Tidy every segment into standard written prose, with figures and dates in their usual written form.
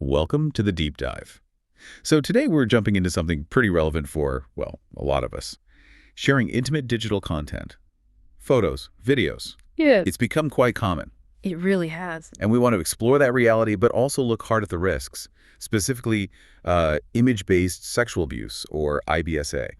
Welcome to the Deep Dive. So today we're jumping into something pretty relevant for, well, a lot of us. Sharing intimate digital content. Photos, videos. Yeah, It's become quite common. it really has. And we want to explore that reality, but also look hard at the risks, specifically image-based sexual abuse, or IBSA.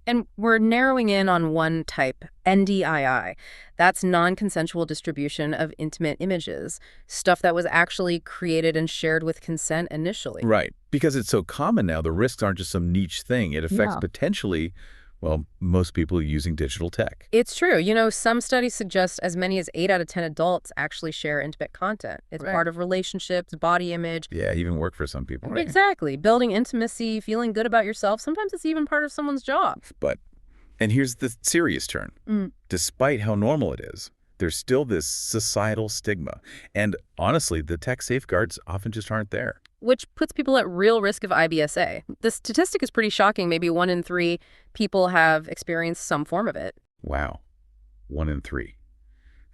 And we're narrowing in on one type, NDII. That's non-consensual distribution of intimate images, stuff that was actually created and shared with consent initially. Right. Because it's so common now, the risks aren't just some niche thing. It affects Yeah. potentially, well, most people using digital tech. It's true. Some studies suggest as many as 8 out of 10 adults actually share intimate content. It's Right. part of relationships, body image. Yeah, even work for some people. Right. Exactly. Building intimacy, feeling good about yourself. Sometimes it's even part of someone's job. And here's the serious turn. Mm. Despite how normal it is, there's still this societal stigma. And honestly, the tech safeguards often just aren't there. Which puts people at real risk of IBSA. The statistic is pretty shocking. Maybe 1 in 3 people have experienced some form of it. Wow. 1 in 3.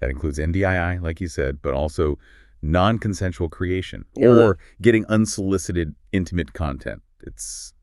That includes NDII, like you said, but also non-consensual creation or getting unsolicited intimate content. It's,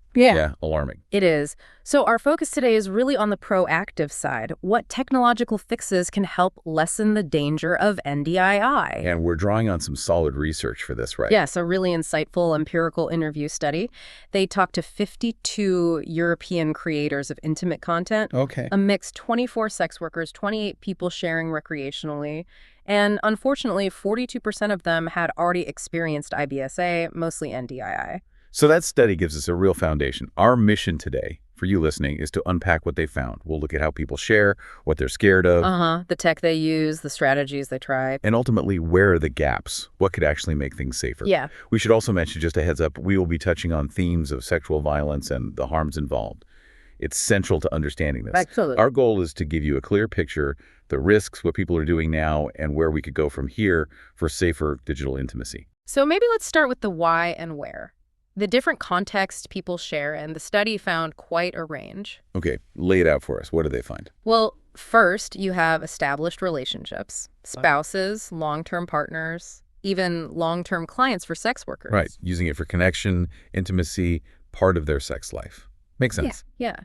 alarming. It is. So our focus today is really on the proactive side. What technological fixes can help lessen the danger of NDII? And we're drawing on some solid research for this, right? Yes, a really insightful empirical interview study. They talked to 52 European creators of intimate content, Okay. a mix 24 sex workers, 28 people sharing recreationally. And unfortunately, 42% of them had already experienced IBSA, mostly NDII. So that study gives us a real foundation. Our mission today, for you listening, is to unpack what they found. We'll look at how people share, what they're scared of, The tech they use, the strategies they try. and ultimately, where are the gaps? What could actually make things safer? Yeah. We should also mention, just a heads up, we will be touching on themes of sexual violence and the harms involved. It's central to understanding this. Absolutely. Our goal is to give you a clear picture, the risks, what people are doing now, and where we could go from here for safer digital intimacy. So maybe let's start with the why and where. The different contexts people share, and the study found quite a range. Okay, lay it out for us. What did they find? Well, first, you have established relationships, spouses, long-term partners, even long-term clients for sex workers. Right, using it for connection, intimacy, part of their sex life. Makes sense. Yeah.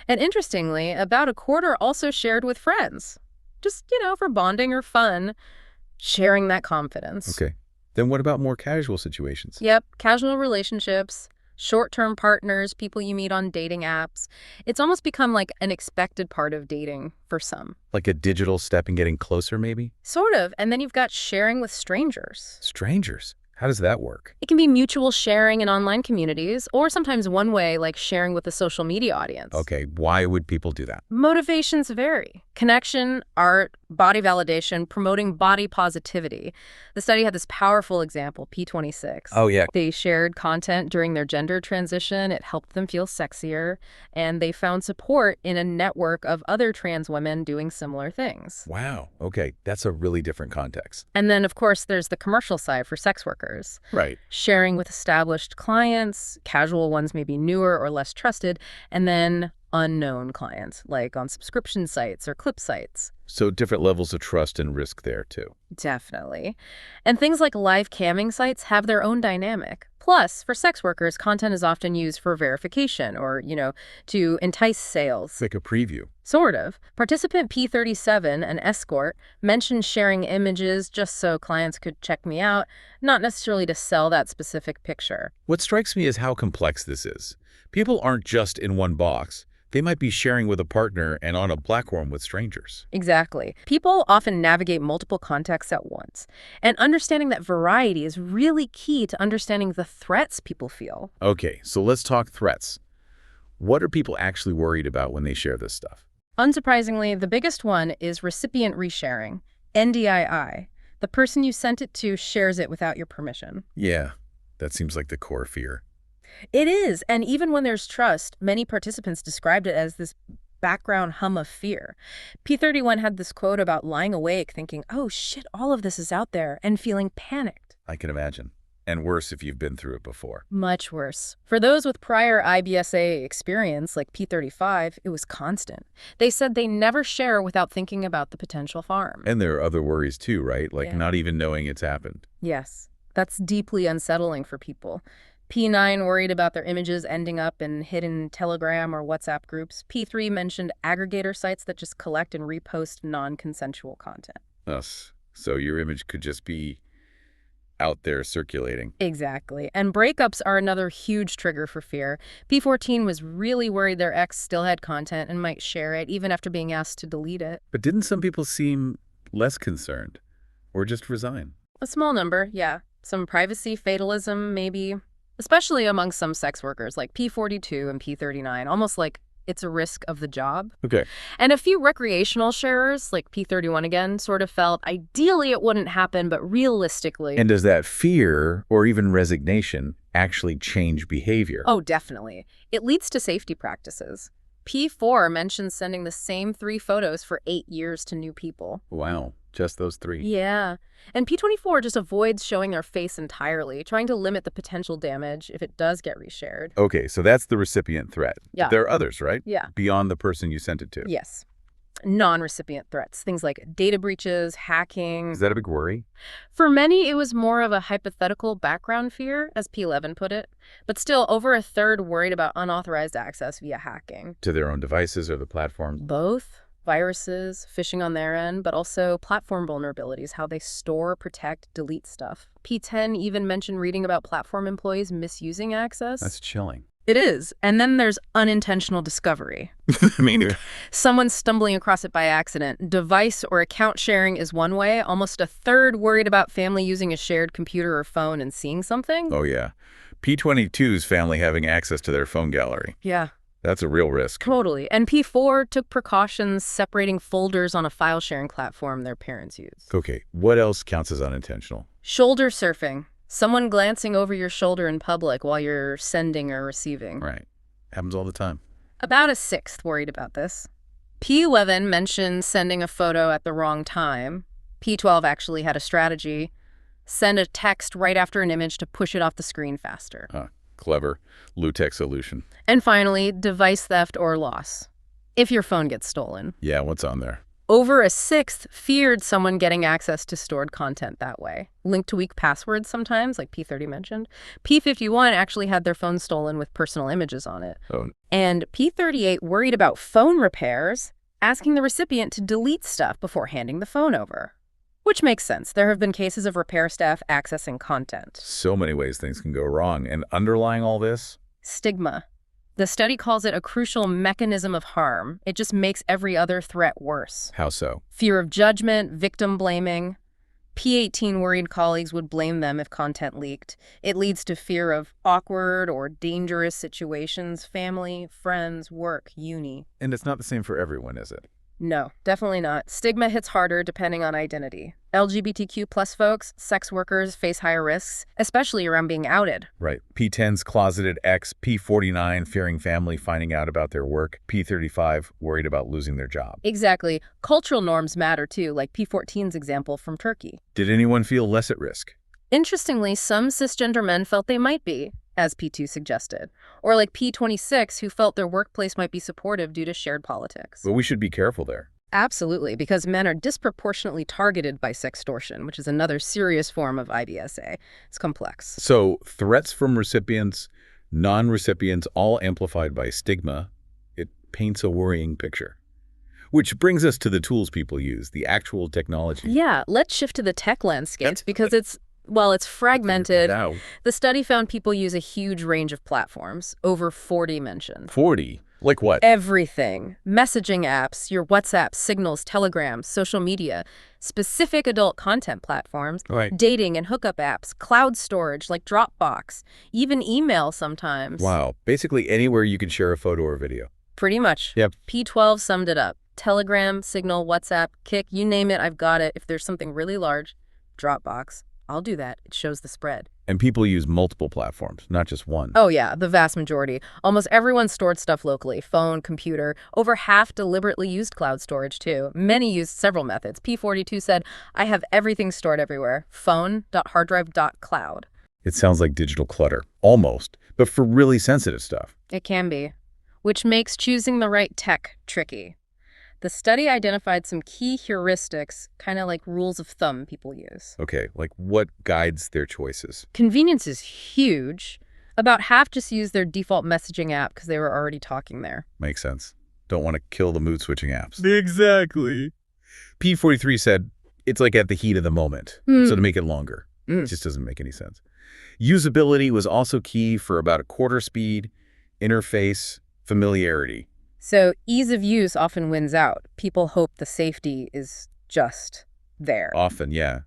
And interestingly, about a quarter also shared with friends. Just, for bonding or fun, sharing that confidence. Okay. Then what about more casual situations? Yep, casual relationships, short-term partners, people you meet on dating apps. It's almost become like an expected part of dating for some. Like a digital step in getting closer, maybe? Sort of. And then you've got sharing with strangers. Strangers? How does that work? It can be mutual sharing in online communities, or sometimes one way, like sharing with a social media audience. Okay, why would people do that? Motivations vary. Connection, art, body validation, promoting body positivity. The study had this powerful example, P26. Oh, yeah. They shared content during their gender transition. It helped them feel sexier. And they found support in a network of other trans women doing similar things. Wow. Okay, that's a really different context. And then, of course, there's the commercial side for sex workers. Right. Sharing with established clients, casual ones maybe newer or less trusted, and then unknown clients, like on subscription sites or clip sites. So different levels of trust and risk there, too. Definitely. And things like live camming sites have their own dynamic. Plus, for sex workers, content is often used for verification or, to entice sales. It's like a preview. Sort of. Participant P37, an escort, mentioned sharing images just so clients could check me out, not necessarily to sell that specific picture. What strikes me is how complex this is. People aren't just in one box. They might be sharing with a partner and on a platform with strangers. Exactly. People often navigate multiple contexts at once. And understanding that variety is really key to understanding the threats people feel. Okay, so let's talk threats. What are people actually worried about when they share this stuff? Unsurprisingly, the biggest one is recipient resharing, NDII. The person you sent it to shares it without your permission. Yeah, that seems like the core fear. It is, and even when there's trust, many participants described it as this background hum of fear. P31 had this quote about lying awake thinking, oh shit, all of this is out there, and feeling panicked. I can imagine. And worse if you've been through it before. Much worse. For those with prior IBSA experience, like P35, it was constant. They said they never share without thinking about the potential harm. And there are other worries too, right? Like Yeah. not even knowing it's happened. Yes. That's deeply unsettling for people. P9 worried about their images ending up in hidden Telegram or WhatsApp groups. P3 mentioned aggregator sites that just collect and repost non-consensual content. Us. So your image could just be out there circulating. Exactly. And breakups are another huge trigger for fear. P14 was really worried their ex still had content and might share it, even after being asked to delete it. But didn't some people seem less concerned or just resign? A small number, yeah. Some privacy fatalism, maybe. Especially among some sex workers, like P42 and P39, almost like it's a risk of the job. Okay. And a few recreational sharers, like P31 again, sort of felt ideally it wouldn't happen, but realistically... And does that fear or even resignation actually change behavior? Oh, definitely. It leads to safety practices. P4 mentions sending the same 3 photos for 8 years to new people. Wow, just those 3. Yeah. And P24 just avoids showing their face entirely, trying to limit the potential damage if it does get reshared. Okay, so that's the recipient threat. Yeah. But there are others, right? Yeah. Beyond the person you sent it to. Yes. Non-recipient threats, things like data breaches, hacking. Is that a big worry? For many, it was more of a hypothetical background fear, as P11 put it. But still, over a third worried about unauthorized access via hacking. To their own devices or the platforms? Both. Viruses, phishing on their end, but also platform vulnerabilities, how they store, protect, delete stuff. P10 even mentioned reading about platform employees misusing access. That's chilling. It is. And then there's unintentional discovery. I mean... Someone stumbling across it by accident. Device or account sharing is one way. Almost a third worried about family using a shared computer or phone and seeing something. Oh, yeah. P22's family having access to their phone gallery. Yeah. That's a real risk. Totally. And P4 took precautions separating folders on a file sharing platform their parents use. Okay, what else counts as unintentional? Shoulder surfing. Someone glancing over your shoulder in public while you're sending or receiving. Right. Happens all the time. About a sixth worried about this. P11 mentioned sending a photo at the wrong time. P12 actually had a strategy. Send a text right after an image to push it off the screen faster. Clever. Low-tech solution. And finally, device theft or loss. If your phone gets stolen. Yeah, what's on there? Over a sixth feared someone getting access to stored content that way. Linked to weak passwords sometimes, like P30 mentioned. P51 actually had their phone stolen with personal images on it. Oh. And P38 worried about phone repairs, asking the recipient to delete stuff before handing the phone over. Which makes sense. There have been cases of repair staff accessing content. So many ways things can go wrong. And underlying all this? Stigma. The study calls it a crucial mechanism of harm. It just makes every other threat worse. How so? Fear of judgment, victim blaming. P18 worried colleagues would blame them if content leaked. It leads to fear of awkward or dangerous situations, family, friends, work, uni. And it's not the same for everyone, is it? No, definitely not. Stigma hits harder depending on identity. LGBTQ plus folks, sex workers face higher risks, especially around being outed. Right. P10's closeted ex, P49 fearing family finding out about their work, P35 worried about losing their job. Exactly. Cultural norms matter too, like P14's example from Turkey. Did anyone feel less at risk? Interestingly, some cisgender men felt they might be, as P2 suggested. Or like P26, who felt their workplace might be supportive due to shared politics. But we should be careful there. Absolutely, because men are disproportionately targeted by sextortion, which is another serious form of IBSA. It's complex. So threats from recipients, non-recipients, all amplified by stigma, it paints a worrying picture. Which brings us to the tools people use, the actual technology. Yeah, let's shift to the tech landscape because it's fragmented. Now, The study found people use a huge range of platforms, over 40 mentioned. 40? Like what? Everything. Messaging apps, your WhatsApp, Signals, Telegrams, social media, specific adult content platforms, Right. dating and hookup apps, cloud storage like Dropbox, even email sometimes. Wow. Basically anywhere you can share a photo or video. Pretty much. Yep. P12 summed it up. Telegram, Signal, WhatsApp, Kik, you name it, I've got it. If there's something really large, Dropbox. I'll do that. It shows the spread. And people use multiple platforms, not just one. Oh yeah, the vast majority. Almost everyone stored stuff locally, phone, computer. Over half deliberately used cloud storage too. Many used several methods. P42 said, I have everything stored everywhere. Phone.harddrive.cloud. It sounds like digital clutter, almost, but for really sensitive stuff. It can be, which makes choosing the right tech tricky. The study identified some key heuristics, kind of like rules of thumb people use. Okay, like what guides their choices? Convenience is huge. About half just used their default messaging app because they were already talking there. Makes sense. Don't want to kill the mood-switching apps. Exactly. P43 said it's like at the heat of the moment, so to make it longer. It just doesn't make any sense. Usability was also key for about a quarter speed, interface, familiarity. So ease of use often wins out. People hope the safety is just there. Often, yeah.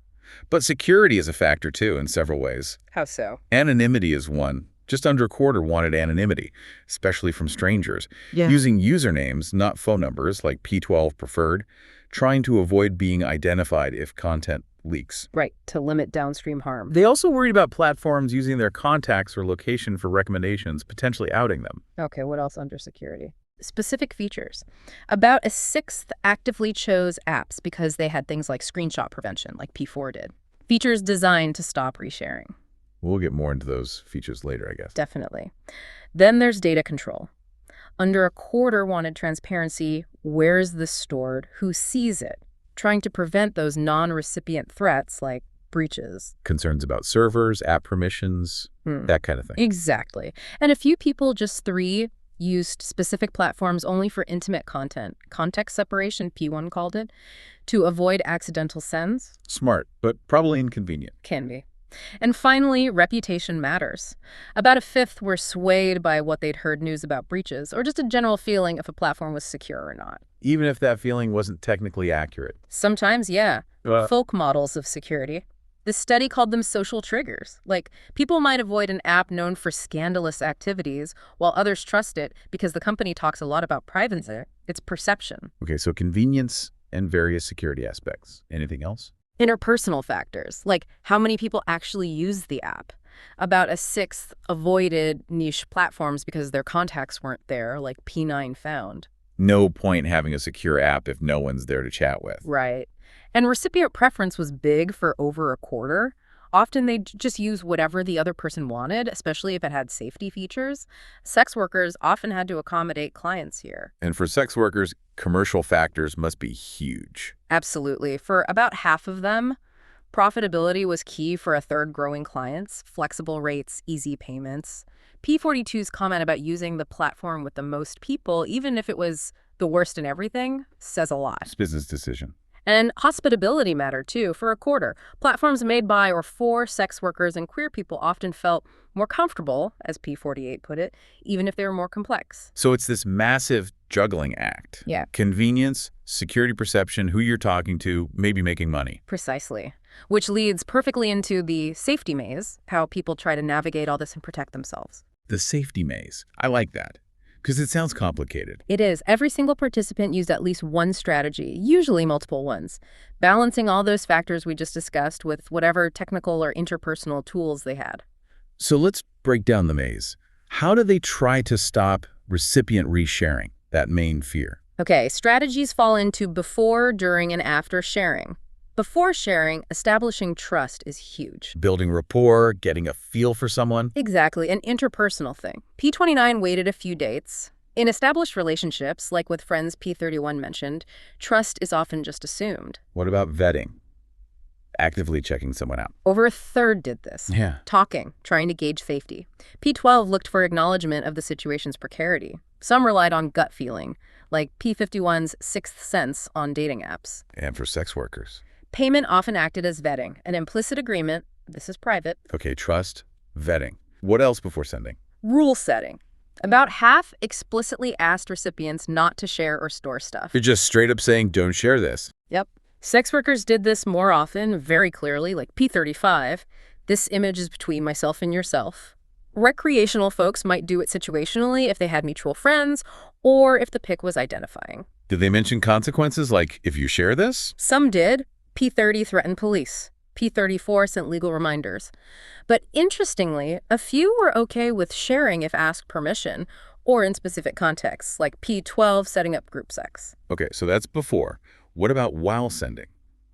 But security is a factor, too, in several ways. How so? Anonymity is one. Just under a quarter wanted anonymity, especially from strangers. Yeah. Using usernames, not phone numbers, like P12 preferred, trying to avoid being identified if content leaks. Right, to limit downstream harm. They also worried about platforms using their contacts or location for recommendations, potentially outing them. Okay, what else under security? Specific features. About a sixth actively chose apps because they had things like screenshot prevention, like P4 did. Features designed to stop resharing. We'll get more into those features later, I guess. Definitely. Then there's data control. Under a quarter wanted transparency. Where's this stored? Who sees it? Trying to prevent those non-recipient threats like breaches. Concerns about servers, app permissions, that kind of thing. Exactly. And a few people, just 3, used specific platforms only for intimate content. Context separation, P1 called it, to avoid accidental sends. Smart, but probably inconvenient. Can be. And finally, reputation matters. About a fifth were swayed by what they'd heard news about breaches, or just a general feeling if a platform was secure or not. Even if that feeling wasn't technically accurate. Sometimes, yeah. Folk models of security. This study called them social triggers. Like, people might avoid an app known for scandalous activities, while others trust it because the company talks a lot about privacy. It's perception. Okay, so convenience and various security aspects. Anything else? Interpersonal factors, like how many people actually use the app. About a sixth avoided niche platforms because their contacts weren't there, like P9 found. No point having a secure app if no one's there to chat with. Right. And recipient preference was big for over a quarter. Often they'd just use whatever the other person wanted, especially if it had safety features. Sex workers often had to accommodate clients here. And for sex workers, commercial factors must be huge. Absolutely. For about half of them, profitability was key for a third growing clients, flexible rates, easy payments. P42's comment about using the platform with the most people, even if it was the worst in everything, says a lot. It's a business decision. And hospitability mattered, too, for a quarter. Platforms made by or for sex workers and queer people often felt more comfortable, as P48 put it, even if they were more complex. So it's this massive juggling act. Yeah. Convenience, security perception, who you're talking to, maybe making money. Precisely. Which leads perfectly into the safety maze, how people try to navigate all this and protect themselves. The safety maze. I like that. Because it sounds complicated. It is. Every single participant used at least one strategy, usually multiple ones, balancing all those factors we just discussed with whatever technical or interpersonal tools they had. So let's break down the maze. How do they try to stop recipient resharing, that main fear? Okay, strategies fall into before, during, and after sharing. Before sharing, establishing trust is huge. Building rapport, getting a feel for someone. Exactly, an interpersonal thing. P29 waited a few dates. In established relationships, like with friends P31 mentioned, trust is often just assumed. What about vetting? Actively checking someone out. Over a third did this. Yeah. Talking, trying to gauge safety. P12 looked for acknowledgement of the situation's precarity. Some relied on gut feeling, like P51's sixth sense on dating apps. And for sex workers. Payment often acted as vetting, an implicit agreement, this is private. Okay, trust, vetting. What else before sending? Rule setting. About half explicitly asked recipients not to share or store stuff. You're just straight up saying, don't share this. Yep. Sex workers did this more often, very clearly, like P35. This image is between myself and yourself. Recreational folks might do it situationally if they had mutual friends or if the pic was identifying. Did they mention consequences like if you share this? Some did. P30 threatened police. P34 sent legal reminders. But interestingly, a few were okay with sharing if asked permission or in specific contexts, like P12 setting up group sex. Okay, so that's before. What about while sending?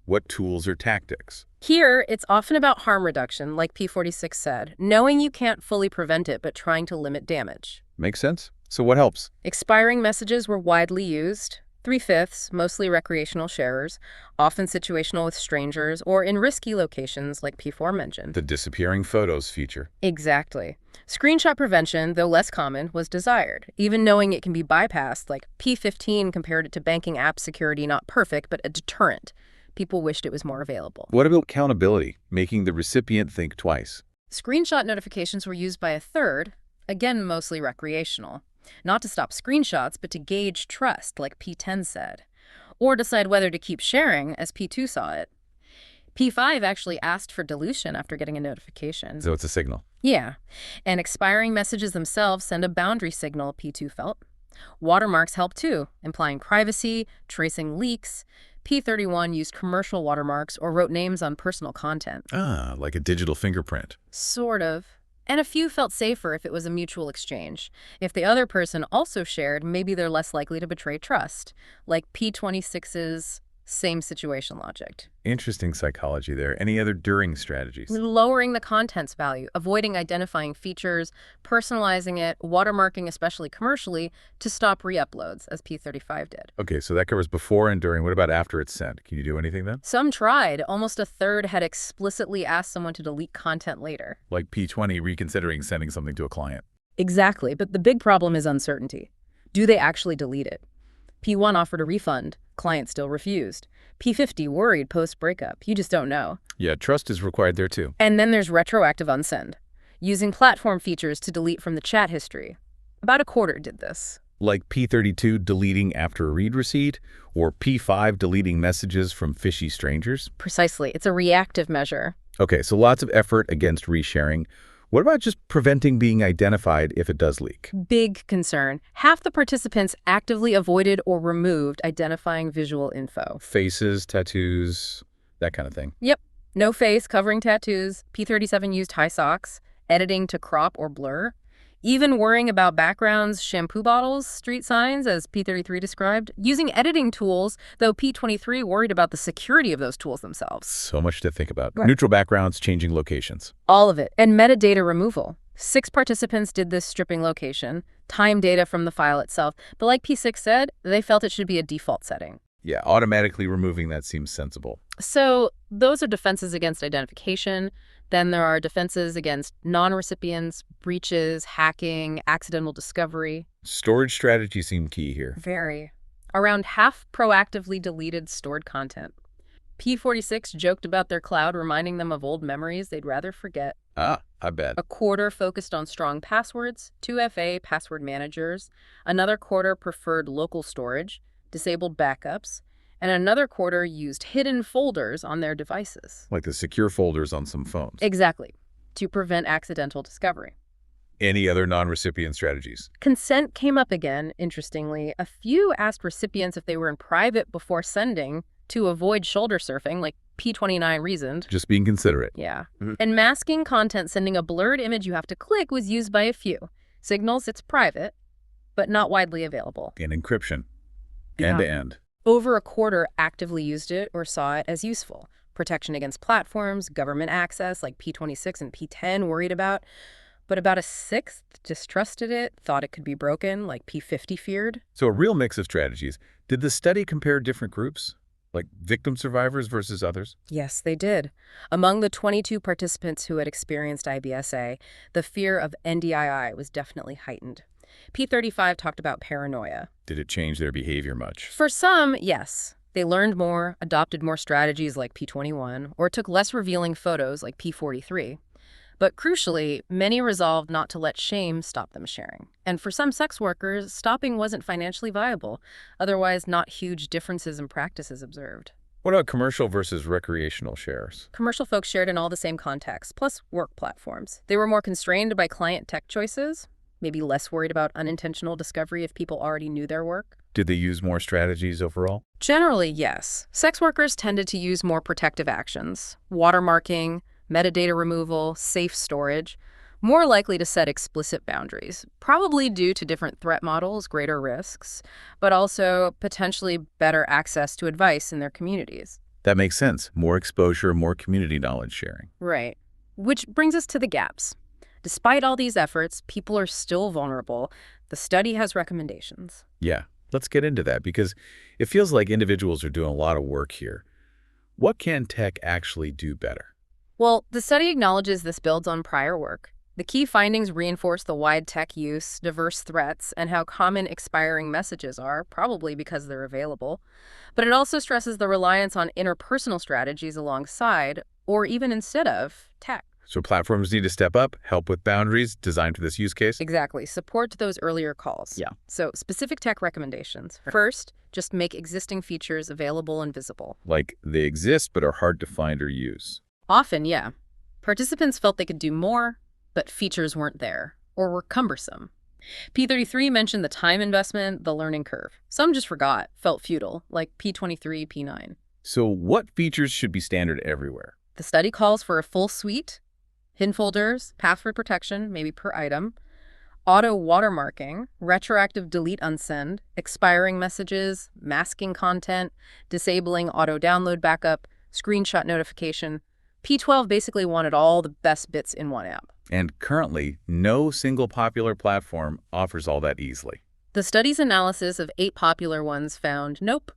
What tools or tactics? Here, it's often about harm reduction, like P46 said, knowing you can't fully prevent it but trying to limit damage. Makes sense. So what helps? Expiring messages were widely used. 3/5, mostly recreational sharers, often situational with strangers or in risky locations like P4 mentioned. The disappearing photos feature. Exactly. Screenshot prevention, though less common, was desired, even knowing it can be bypassed, like P15 compared it to banking app security not perfect, but a deterrent. People wished it was more available. What about accountability, making the recipient think twice? Screenshot notifications were used by a third, again mostly recreational. Not to stop screenshots, but to gauge trust, like P10 said. Or decide whether to keep sharing, as P2 saw it. P5 actually asked for deletion after getting a notification. So it's a signal. Yeah. And expiring messages themselves send a boundary signal, P2 felt. Watermarks help too, implying privacy, tracing leaks. P31 used commercial watermarks or wrote names on personal content. Ah, like a digital fingerprint. Sort of. And a few felt safer if it was a mutual exchange. If the other person also shared, maybe they're less likely to betray trust, like P26's same situation logic. Interesting psychology there. Any other during strategies? Lowering the content's value, avoiding identifying features, personalizing it, watermarking, especially commercially, to stop re-uploads, as P35 did. Okay, so that covers before and during. What about after it's sent? Can you do anything then? Some tried. Almost a third had explicitly asked someone to delete content later. Like P20 reconsidering sending something to a client. Exactly, but the big problem is uncertainty. Do they actually delete it? P1 offered a refund. Client still refused. P50 worried post-breakup. You just don't know. Yeah, trust is required there too. And then there's retroactive unsend, using platform features to delete from the chat history. About a quarter did this. Like P32 deleting after a read receipt, or P5 deleting messages from fishy strangers? Precisely. It's a reactive measure. Okay, so lots of effort against resharing. What about just preventing being identified if it does leak? Big concern. Half the participants actively avoided or removed identifying visual info. Faces, tattoos, that kind of thing. Yep. No face, covering tattoos. P37 used high socks, editing to crop or blur. Even worrying about backgrounds, shampoo bottles, street signs, as P33 described. Using editing tools, though P23 worried about the security of those tools themselves. So much to think about. Right. Neutral backgrounds, changing locations. All of it. And metadata removal. 6 participants did this, stripping location, time data from the file itself. But like P6 said, they felt it should be a default setting. Yeah, automatically removing that seems sensible. So those are defenses against identification. Then there are defenses against non-recipients, breaches, hacking, accidental discovery. Storage strategies seem key here. Very. Around half proactively deleted stored content. P46 joked about their cloud reminding them of old memories they'd rather forget. Ah, I bet. A quarter focused on strong passwords, 2FA password managers. Another quarter preferred local storage, disabled backups. And another quarter used hidden folders on their devices. Like the secure folders on some phones. Exactly, to prevent accidental discovery. Any other non-recipient strategies? Consent came up again, interestingly. A few asked recipients if they were in private before sending to avoid shoulder surfing, like P29 reasoned. Just being considerate. Yeah. And masking content, sending a blurred image you have to click, was used by a few. Signals it's private, but not widely available. And encryption. Yeah. End-to-end. Over a quarter actively used it or saw it as useful. Protection against platforms, government access, like P26 and P10 worried about. But about a sixth distrusted it, thought it could be broken, like P50 feared. So a real mix of strategies. Did the study compare different groups? Like victim survivors versus others? Yes, they did. Among the 22 participants who had experienced IBSA, the fear of NDII was definitely heightened. P35 talked about paranoia. Did it change their behavior much? For some, yes. They learned more, adopted more strategies like P21, or took less revealing photos like P43. But crucially, many resolved not to let shame stop them sharing. And for some sex workers, stopping wasn't financially viable. Otherwise, not huge differences in practices observed. What about commercial versus recreational shares? Commercial folks shared in all the same contexts, plus work platforms. They were more constrained by client tech choices, maybe less worried about unintentional discovery if people already knew their work. Did they use more strategies overall? Generally, yes. Sex workers tended to use more protective actions, watermarking, metadata removal, safe storage, more likely to set explicit boundaries, probably due to different threat models, greater risks, but also potentially better access to advice in their communities. That makes sense. More exposure, more community knowledge sharing. Right. Which brings us to the gaps. Despite all these efforts, people are still vulnerable. The study has recommendations. Yeah. Let's get into that because it feels like individuals are doing a lot of work here. What can tech actually do better? Well, the study acknowledges this builds on prior work. The key findings reinforce the wide tech use, diverse threats, and how common expiring messages are, probably because they're available. But it also stresses the reliance on interpersonal strategies alongside, or even instead of, tech. So platforms need to step up, help with boundaries designed for this use case? Exactly. Support those earlier calls. Yeah. So specific tech recommendations. First, just make existing features available and visible. Like they exist but are hard to find or use. Often, yeah. Participants felt they could do more, but features weren't there or were cumbersome. P33 mentioned the time investment, the learning curve. Some just forgot, felt futile, like P23, P9. So what features should be standard everywhere? The study calls for a full suite, hidden folders, password protection, maybe per item, auto watermarking, retroactive delete unsend, expiring messages, masking content, disabling auto download backup, screenshot notification. P12 basically wanted all the best bits in one app. And currently, no single popular platform offers all that easily. The study's analysis of 8 popular ones found, nope.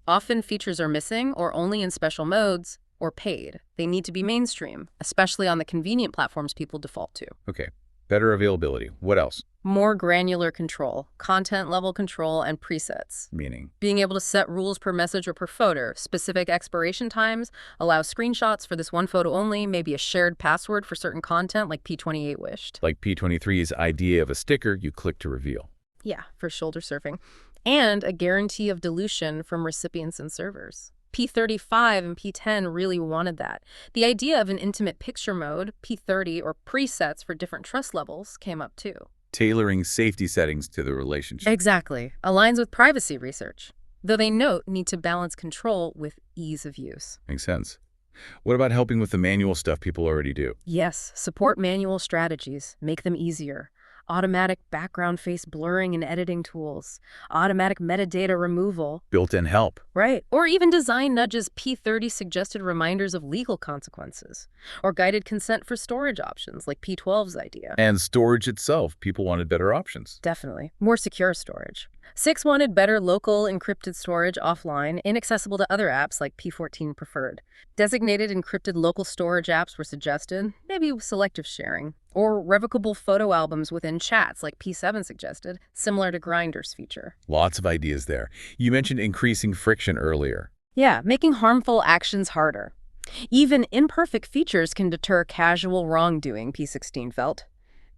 Often features are missing or only in special modes or paid. They need to be mainstream, especially on the convenient platforms people default to. Okay, better availability. What else? More granular control, content level control, and presets. Meaning? Being able to set rules per message or per photo, specific expiration times, allow screenshots for this one photo only, maybe a shared password for certain content like P28 wished. Like P23's idea of a sticker you click to reveal. Yeah, for shoulder surfing. And a guarantee of dilution from recipients and servers. P35 and P10 really wanted that. The idea of an intimate picture mode, P30, or presets for different trust levels came up too. Tailoring safety settings to the relationship. Exactly. Aligns with privacy research. Though they note need to balance control with ease of use. Makes sense. What about helping with the manual stuff people already do? Yes, support manual strategies. Make them easier. Automatic background face blurring and editing tools. Automatic metadata removal. Built-in help. Right. Or even design nudges P30 suggested reminders of legal consequences. Or guided consent for storage options, like P12's idea. And storage itself. People wanted better options. Definitely. More secure storage. 6 wanted better local encrypted storage offline, inaccessible to other apps like P14 preferred. Designated encrypted local storage apps were suggested, maybe with selective sharing. Or revocable photo albums within chats like P7 suggested, similar to Grindr's feature. Lots of ideas there. You mentioned increasing friction earlier. Yeah, making harmful actions harder. Even imperfect features can deter casual wrongdoing, P16 felt.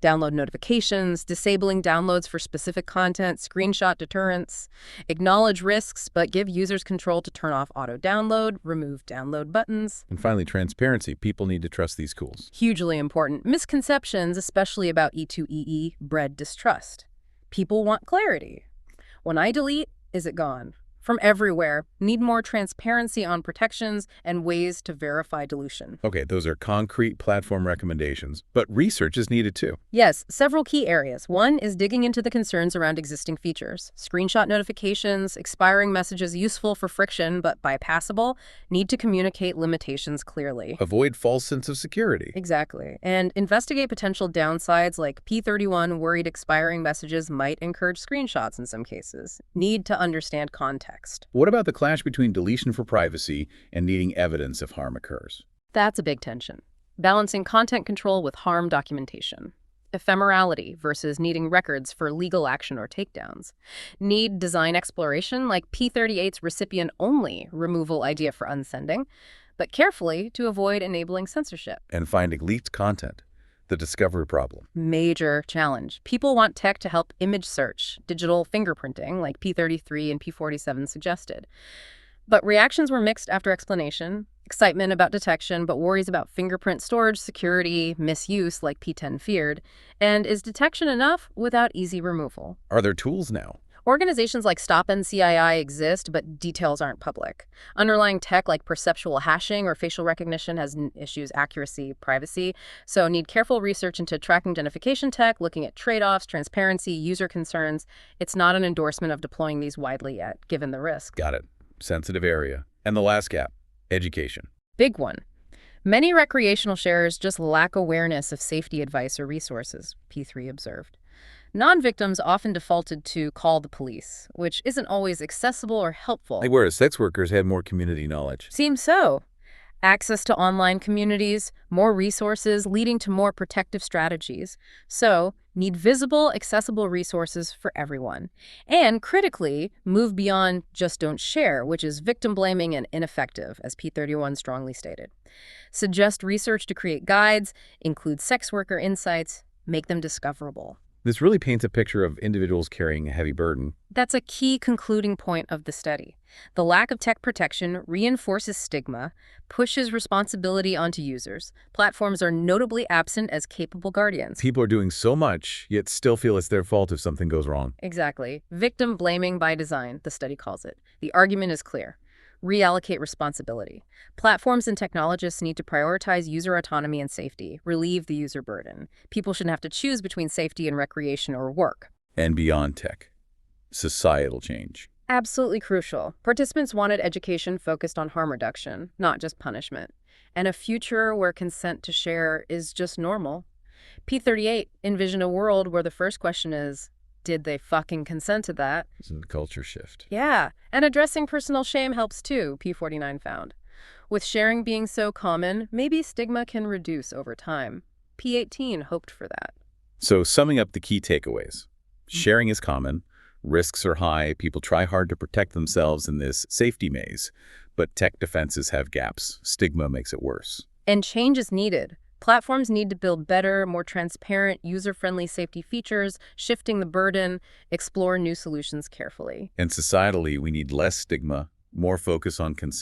Download notifications, disabling downloads for specific content, screenshot deterrence, acknowledge risks, but give users control to turn off auto-download, remove download buttons. And finally, transparency. People need to trust these tools. Hugely important. Misconceptions, especially about E2EE, bred distrust. People want clarity. When I delete, is it gone? From everywhere. Need more transparency on protections and ways to verify dilution. Okay, those are concrete platform recommendations, but research is needed too. Yes, several key areas. One is digging into the concerns around existing features. Screenshot notifications, expiring messages useful for friction but bypassable, need to communicate limitations clearly. Avoid false sense of security. Exactly. And investigate potential downsides like P31 worried expiring messages might encourage screenshots in some cases. Need to understand context. What about the clash between deletion for privacy and needing evidence if harm occurs? That's a big tension. Balancing content control with harm documentation. Ephemerality versus needing records for legal action or takedowns. Need design exploration like P38's recipient-only removal idea for unsending, but carefully to avoid enabling censorship. And finding leaked content. The discovery problem. Major challenge. People want tech to help image search, digital fingerprinting, like P33 and P47 suggested. But reactions were mixed after explanation. Excitement about detection, but worries about fingerprint storage, security, misuse, like P10 feared. And is detection enough without easy removal? Are there tools now? Organizations like Stop NCII exist, but details aren't public. Underlying tech like perceptual hashing or facial recognition has issues accuracy, privacy, so need careful research into tracking identification tech, looking at trade-offs, transparency, user concerns. It's not an endorsement of deploying these widely yet, given the risk. Got it. Sensitive area. And the last gap, education. Big one. Many recreational sharers just lack awareness of safety advice or resources, P3 observed. Non-victims often defaulted to call the police, which isn't always accessible or helpful. Like whereas sex workers had more community knowledge. Seems so. Access to online communities, more resources, leading to more protective strategies. So, need visible, accessible resources for everyone. And critically, move beyond just don't share, which is victim blaming and ineffective, as P31 strongly stated. Suggest research to create guides, include sex worker insights, make them discoverable. This really paints a picture of individuals carrying a heavy burden. That's a key concluding point of the study. The lack of tech protection reinforces stigma, pushes responsibility onto users. Platforms are notably absent as capable guardians. People are doing so much, yet still feel it's their fault if something goes wrong. Exactly. Victim blaming by design, the study calls it. The argument is clear. Reallocate responsibility. Platforms and technologists need to prioritize user autonomy and safety, relieve the user burden. People shouldn't have to choose between safety and recreation or work. And beyond tech, societal change. Absolutely crucial. Participants wanted education focused on harm reduction, not just punishment, and a future where consent to share is just normal. P38 envisioned a world where the first question is, did they fucking consent to that? It's a culture shift. Yeah, and addressing personal shame helps too, P49 found. With sharing being so common, maybe stigma can reduce over time. P18 hoped for that. So summing up the key takeaways. Sharing is common. Risks are high. People try hard to protect themselves in this safety maze. But tech defenses have gaps. Stigma makes it worse. And change is needed. Platforms need to build better, more transparent, user-friendly safety features, shifting the burden, explore new solutions carefully. And societally, we need less stigma, more focus on consent.